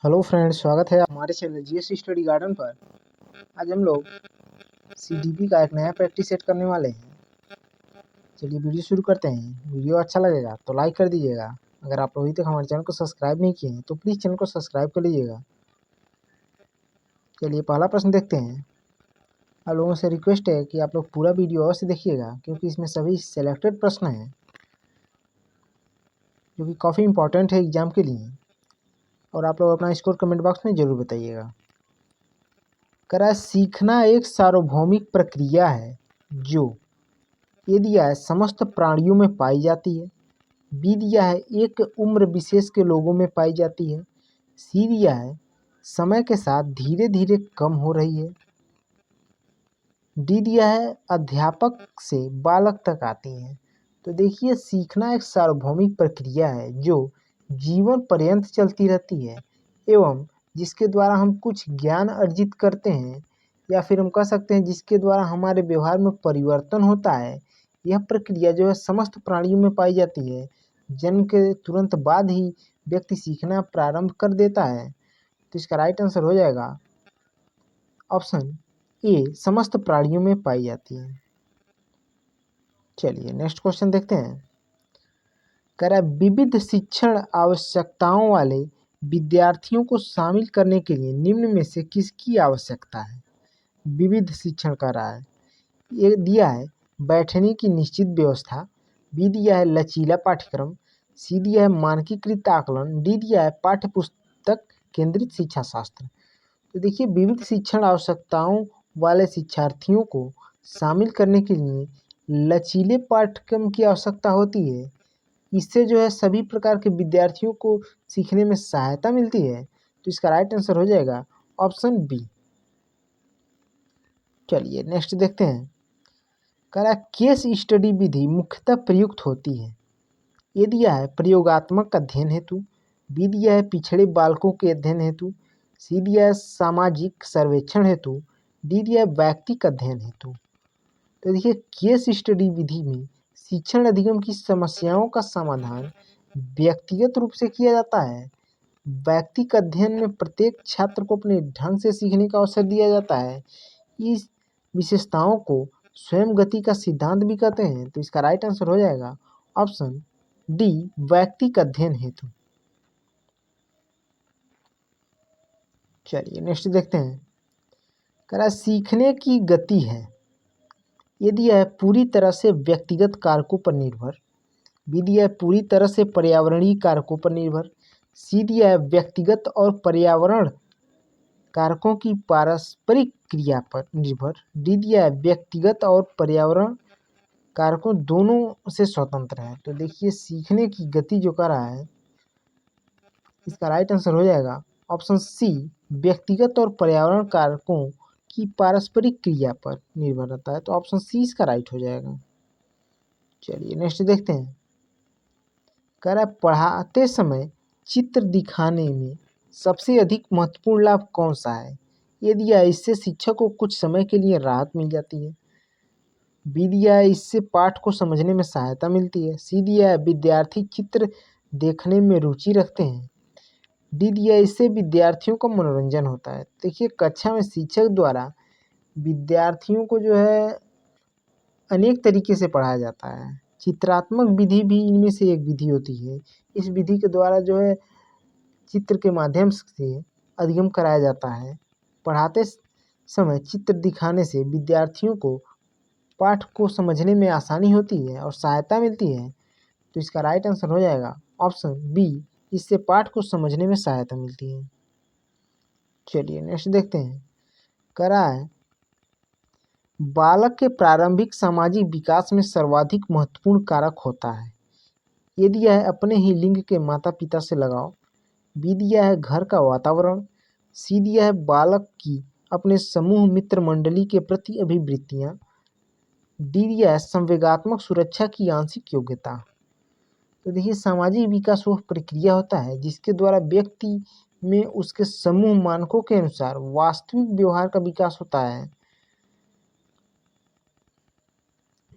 Hello friends, स्वागत है हमारे चैनल जीएस स्टडी गार्डन पर। आज हम लोग सीडीपी का एक नया प्रैक्टिस सेट करने वाले हैं। चलिए वीडियो शुरू करते हैं। वीडियो अच्छा लगेगा तो लाइक कर दीजिएगा। अगर आप अभी तक हमारे चैनल को सब्सक्राइब नहीं किए हैं तो प्लीज़ चैनल को सब्सक्राइब कर लीजिएगा। चलिए पहला प्रश्न देखते हैं। आप लोगों से रिक्वेस्ट है कि आप लोग पूरा वीडियो अवश्य देखिएगा, क्योंकि इसमें सभी सेलेक्टेड प्रश्न हैं जो कि काफ़ी इंपॉर्टेंट है एग्जाम के लिए। और आप लोग अपना स्कोर कमेंट बॉक्स में ज़रूर बताइएगा। करा सीखना एक सार्वभौमिक प्रक्रिया है जो ए दिया है समस्त प्राणियों में पाई जाती है। बी दिया है एक उम्र विशेष के लोगों में पाई जाती है। सी दिया है समय के साथ धीरे धीरे कम हो रही है। डी दिया है अध्यापक से बालक तक आती है। तो देखिए, सीखना एक सार्वभौमिक प्रक्रिया है जो जीवन पर्यंत चलती रहती है एवं जिसके द्वारा हम कुछ ज्ञान अर्जित करते हैं, या फिर हम कह सकते हैं जिसके द्वारा हमारे व्यवहार में परिवर्तन होता है। यह प्रक्रिया जो है समस्त प्राणियों में पाई जाती है। जन्म के तुरंत बाद ही व्यक्ति सीखना प्रारंभ कर देता है। तो इसका राइट आंसर हो जाएगा ऑप्शन ए, समस्त प्राणियों में पाई जाती है। चलिए नेक्स्ट क्वेश्चन देखते हैं। कह रहा है विविध शिक्षण आवश्यकताओं वाले विद्यार्थियों को शामिल करने के लिए निम्न में से किसकी आवश्यकता है। विविध शिक्षण कर रहा है। ये दिया है बैठने की निश्चित व्यवस्था। बी दिया है लचीला पाठ्यक्रम। सी दिया है मानकीकृत आकलन। डी दिया है पाठ्य पुस्तक केंद्रित शिक्षा शास्त्र। तो देखिए, विविध शिक्षण आवश्यकताओं वाले शिक्षार्थियों को शामिल करने के लिए लचीले पाठ्यक्रम की आवश्यकता होती है। इससे जो है सभी प्रकार के विद्यार्थियों को सीखने में सहायता मिलती है। तो इसका राइट आंसर हो जाएगा ऑप्शन बी। चलिए नेक्स्ट देखते हैं। कह रहा है केस स्टडी विधि मुख्यतः प्रयुक्त होती है। ये दिया है प्रयोगात्मक अध्ययन हेतु। बी दिया है पिछड़े बालकों के अध्ययन हेतु। सी दिया है सामाजिक सर्वेक्षण हेतु। डी दिया है व्यक्तिगत अध्ययन हेतु। तो देखिए, केस स्टडी विधि में शिक्षण अधिगम की समस्याओं का समाधान व्यक्तिगत रूप से किया जाता है। व्यक्तिगत अध्ययन में प्रत्येक छात्र को अपने ढंग से सीखने का अवसर दिया जाता है। इस विशेषताओं को स्वयं गति का सिद्धांत भी कहते हैं। तो इसका राइट आंसर हो जाएगा ऑप्शन डी, व्यक्तिगत अध्ययन हेतु। चलिए नेक्स्ट देखते हैं। कह रहा है सीखने की गति है। यदि यह पूरी तरह से व्यक्तिगत कारकों पर निर्भर। बी दिया है पूरी तरह से पर्यावरणीय कारकों पर निर्भर। सी दिया है व्यक्तिगत और पर्यावरण कारकों की पारस्परिक क्रिया पर निर्भर। डी दिया है व्यक्तिगत और पर्यावरण कारकों दोनों से स्वतंत्र है। तो देखिए, सीखने की गति जो कर रहा है, इसका राइट आंसर हो जाएगा ऑप्शन सी, व्यक्तिगत और पर्यावरण कारकों की पारस्परिक क्रिया पर निर्भर रहता है। तो ऑप्शन सी इसका राइट हो जाएगा। चलिए नेक्स्ट देखते हैं। कह रहा है पढ़ाते समय चित्र दिखाने में सबसे अधिक महत्वपूर्ण लाभ कौन सा है। ये दिया है इससे शिक्षक को कुछ समय के लिए राहत मिल जाती है। बी दिया है इससे पाठ को समझने में सहायता मिलती है। सी दिया है विद्यार्थी चित्र देखने में रुचि रखते हैं। डी दिया है इससे विद्यार्थियों का मनोरंजन होता है। देखिए, कक्षा में शिक्षक द्वारा विद्यार्थियों को जो है अनेक तरीके से पढ़ाया जाता है। चित्रात्मक विधि भी इनमें से एक विधि होती है। इस विधि के द्वारा जो है चित्र के माध्यम से अधिगम कराया जाता है। पढ़ाते समय चित्र दिखाने से विद्यार्थियों को पाठ को समझने में आसानी होती है और सहायता मिलती है। तो इसका राइट आंसर हो जाएगा ऑप्शन बी, इससे पाठ को समझने में सहायता मिलती है। चलिए नेक्स्ट देखते हैं। कह रहा है बालक के प्रारंभिक सामाजिक विकास में सर्वाधिक महत्वपूर्ण कारक होता है। ये दिया है अपने ही लिंग के माता पिता से लगाव। बी दिया है घर का वातावरण। सी दिया है बालक की अपने समूह मित्र मंडली के प्रति अभिवृत्तियाँ। डी दिया है संवेगात्मक सुरक्षा की आंशिक योग्यता। तो देखिए, सामाजिक विकास वह प्रक्रिया होता है जिसके द्वारा व्यक्ति में उसके समूह मानकों के अनुसार वास्तविक व्यवहार का विकास होता है।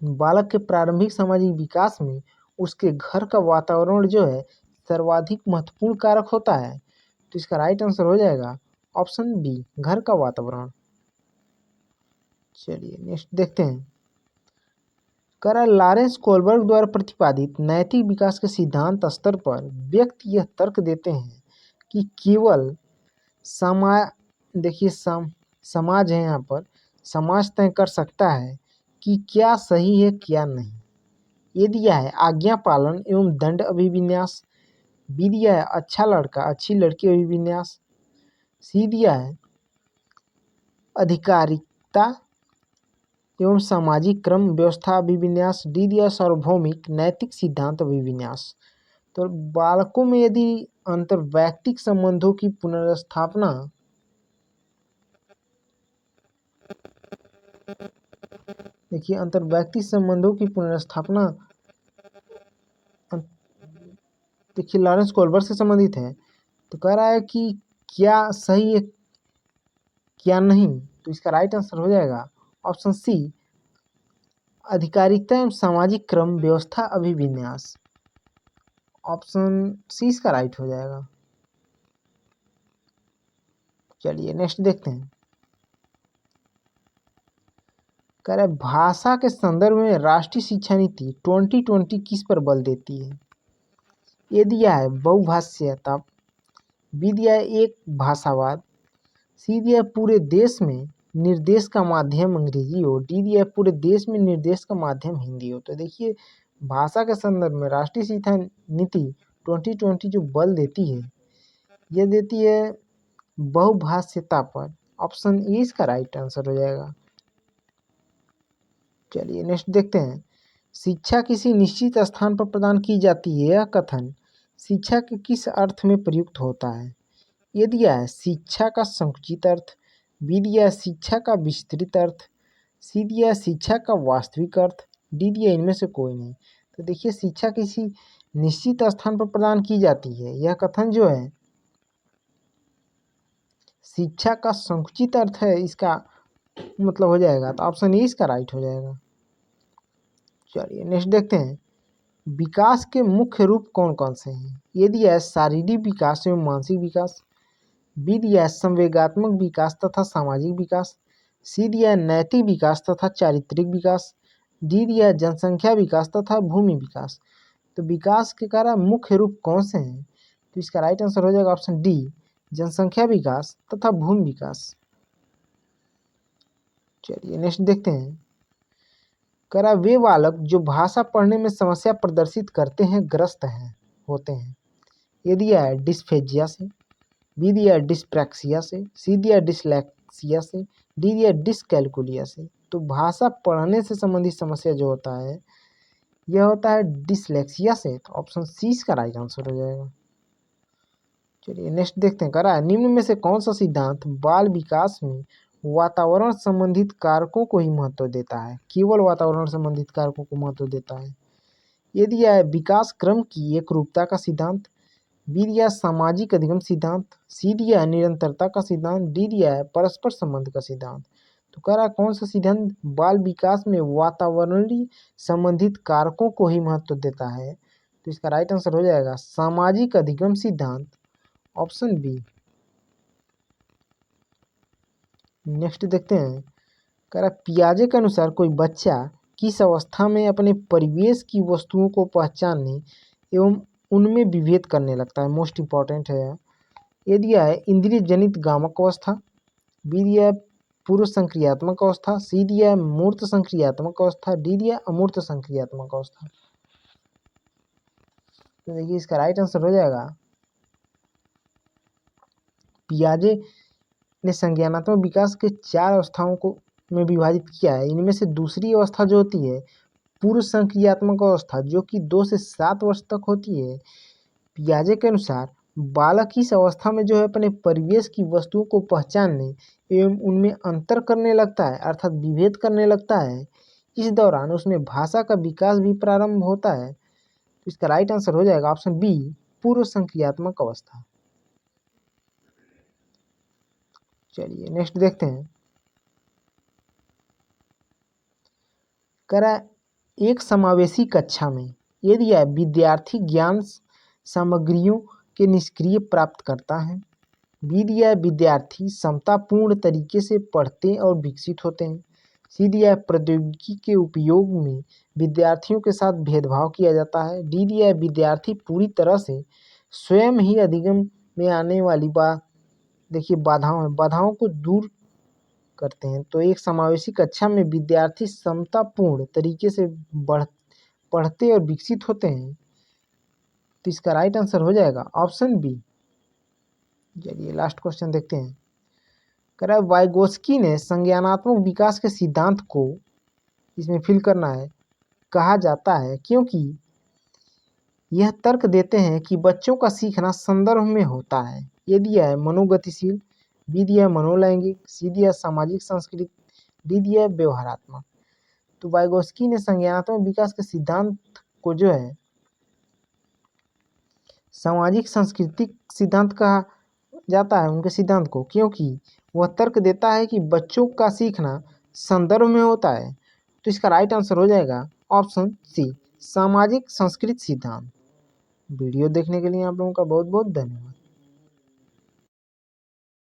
बालक के प्रारंभिक सामाजिक विकास में उसके घर का वातावरण जो है सर्वाधिक महत्वपूर्ण कारक होता है। तो इसका राइट आंसर हो जाएगा ऑप्शन बी, घर का वातावरण। चलिए नेक्स्ट देखते हैं। कह रहा है लॉरेंस कोलबर्ग द्वारा प्रतिपादित नैतिक विकास के सिद्धांत स्तर पर व्यक्ति यह तर्क देते हैं कि केवल समा देखिए समाज है, यहाँ पर समाज तय कर सकता है कि क्या सही है क्या नहीं। ये दिया है आज्ञा पालन एवं दंड अभिविन्यास, बी दिया है अच्छा लड़का अच्छी लड़की अभिविन्यास, सी दिया है अधिकारिकता एवं सामाजिक क्रम व्यवस्था अभिविन्यास, डी दिया सार्वभौमिक नैतिक सिद्धांत अभिविन्यास। तो बालकों में यदि अंतर्वैयक्तिक संबंधों की पुनर्स्थापना देखिए अंतर्वैयक्तिक संबंधों की पुनर्स्थापना देखिए लॉरेंस कोलबर्ग से संबंधित है, तो कह रहा है कि क्या सही है क्या नहीं। तो इसका राइट आंसर हो जाएगा ऑप्शन सी, अधिकारिकता एवं सामाजिक क्रम व्यवस्था अभिविन्यास। ऑप्शन सी इसका राइट हो जाएगा। चलिए नेक्स्ट देखते हैं। कह रहे भाषा के संदर्भ में राष्ट्रीय शिक्षा नीति 2020 किस पर बल देती है। ये दिया है बहुभाषीयता, बी दिया है एक भाषावाद, सी दिया है पूरे देश में निर्देश का माध्यम अंग्रेजी हो, डी दिया है पूरे देश में निर्देश का माध्यम हिंदी हो। तो देखिए भाषा के संदर्भ में राष्ट्रीय शिक्षा नीति 2020 जो बल देती है, ये देती है बहुभाषीयता पर। ऑप्शन ए इसका राइट आंसर हो जाएगा। चलिए नेक्स्ट देखते हैं। शिक्षा किसी निश्चित स्थान पर प्रदान की जाती है, यह कथन शिक्षा के किस अर्थ में प्रयुक्त होता है। ये दिया है शिक्षा का संकुचित अर्थ, बी दिया है शिक्षा का विस्तृत अर्थ, सी दिया है शिक्षा का वास्तविक अर्थ, डी दिया इनमें से कोई नहीं। तो देखिए शिक्षा किसी निश्चित स्थान पर प्रदान की जाती है, यह कथन जो है शिक्षा का संकुचित अर्थ है, इसका मतलब हो जाएगा। तो ऑप्शन ए इसका राइट हो जाएगा। चलिए नेक्स्ट देखते हैं। विकास के मुख्य रूप कौन कौन से हैं। ये दिया है शारीरिक विकास एवं मानसिक विकास, बी दिया है संवेगात्मक विकास तथा सामाजिक विकास, सी दिया है नैतिक विकास तथा चारित्रिक विकास, डी दिया है जनसंख्या विकास तथा भूमि विकास। तो विकास के कारण मुख्य रूप कौन से हैं, तो इसका राइट आंसर हो जाएगा ऑप्शन डी, जनसंख्या विकास तथा भूमि विकास। चलिए नेक्स्ट देखते हैं। करा वे बालक जो भाषा पढ़ने में समस्या प्रदर्शित करते हैं ग्रस्त हैं होते हैं। ये दिया है डिस्फेजिया से, बी दिया है डिस्प्रैक्सिया से, सी दिया है डिसलेक्सिया से, डी दिया है डिसकैलकुलिया से। तो भाषा पढ़ने से संबंधित समस्या जो होता है यह होता है डिसलेक्सिया से। तो ऑप्शन सी इसका राइट आंसर हो जाएगा। चलिए नेक्स्ट देखते हैं। करा निम्न में से कौन सा सिद्धांत बाल विकास में वातावरण संबंधित कारकों को ही महत्व देता है, केवल वातावरण संबंधित कारकों को महत्व देता है। ये दिया है विकास क्रम की एक रूपता का सिद्धांत, बी दिया है सामाजिक अधिगम सिद्धांत, सी दिया है निरंतरता का सिद्धांत, डी दिया है परस्पर संबंध का सिद्धांत। तो कह रहा कौन सा सिद्धांत बाल विकास में वातावरणीय संबंधित कारकों को ही महत्व देता है। तो इसका राइट आंसर हो जाएगा सामाजिक अधिगम सिद्धांत, ऑप्शन बी। नेक्स्ट देखते हैं। कह रहा पियाजे के अनुसार कोई बच्चा किस अवस्था में अपने परिवेश की वस्तुओं को पहचानने एवं उनमें विभेद करने लगता है। मोस्ट इम्पॉर्टेंट है। ये दिया है इंद्रिय जनित गामक अवस्था, बी दिया है पूर्व संक्रियात्मक अवस्था, सी दिया है मूर्त संक्रियात्मक अवस्था, डी दिया अमूर्त संक्रियात्मक अवस्था। तो देखिए इसका राइट आंसर हो जाएगा पियाजे ने संज्ञानात्मक विकास के 4 अवस्थाओं को में विभाजित किया है। इनमें से दूसरी अवस्था जो होती है पूर्व संक्रियात्मक अवस्था, जो कि 2 से 7 वर्ष तक होती है। पियाजे के अनुसार बालक इस अवस्था में जो है अपने परिवेश की वस्तुओं को पहचानने एवं उनमें अंतर करने लगता है, अर्थात विभेद करने लगता है। इस दौरान उसमें भाषा का विकास भी प्रारंभ होता है। तो इसका राइट आंसर हो जाएगा ऑप्शन बी, पूर्व संक्रियात्मक अवस्था। चलिए नेक्स्ट देखते हैं। करा एक समावेशी कक्षा में यदि विद्यार्थी ज्ञान सामग्रियों के निष्क्रिय प्राप्त करता है, बी दिया है विद्यार्थी समतापूर्ण तरीके से पढ़ते और विकसित होते हैं। सी दिया है प्रौद्योगिकी के उपयोग में विद्यार्थियों के साथ भेदभाव किया जाता है। डी दिया है विद्यार्थी पूरी तरह से स्वयं ही अधिगम में आने वाली देखिए बाधाओं को दूर करते हैं। तो एक समावेशी कक्षा में विद्यार्थी समतापूर्ण तरीके से पढ़ते और विकसित होते हैं। तो इसका राइट आंसर हो जाएगा ऑप्शन बी। चलिए लास्ट क्वेश्चन देखते हैं। कह रहा है वाइगोस्की ने संज्ञानात्मक विकास के सिद्धांत को, इसमें फिल करना है, कहा जाता है क्योंकि यह तर्क देते हैं कि बच्चों का सीखना संदर्भ में होता है। ये दिया है मनोगतिशील, बी दिया है मनोलैंगिक, सी दिया है सामाजिक सांस्कृतिक, डी दिया है व्यवहारात्मक। तो वाइगोस्की ने संज्ञानात्मक विकास के सिद्धांत को जो है सामाजिक सांस्कृतिक सिद्धांत कहा जाता है उनके सिद्धांत को, क्योंकि वह तर्क देता है कि बच्चों का सीखना संदर्भ में होता है। तो इसका राइट आंसर हो जाएगा ऑप्शन सी, सामाजिक संस्कृत सिद्धांत। वीडियो देखने के लिए आप लोगों का बहुत बहुत धन्यवाद।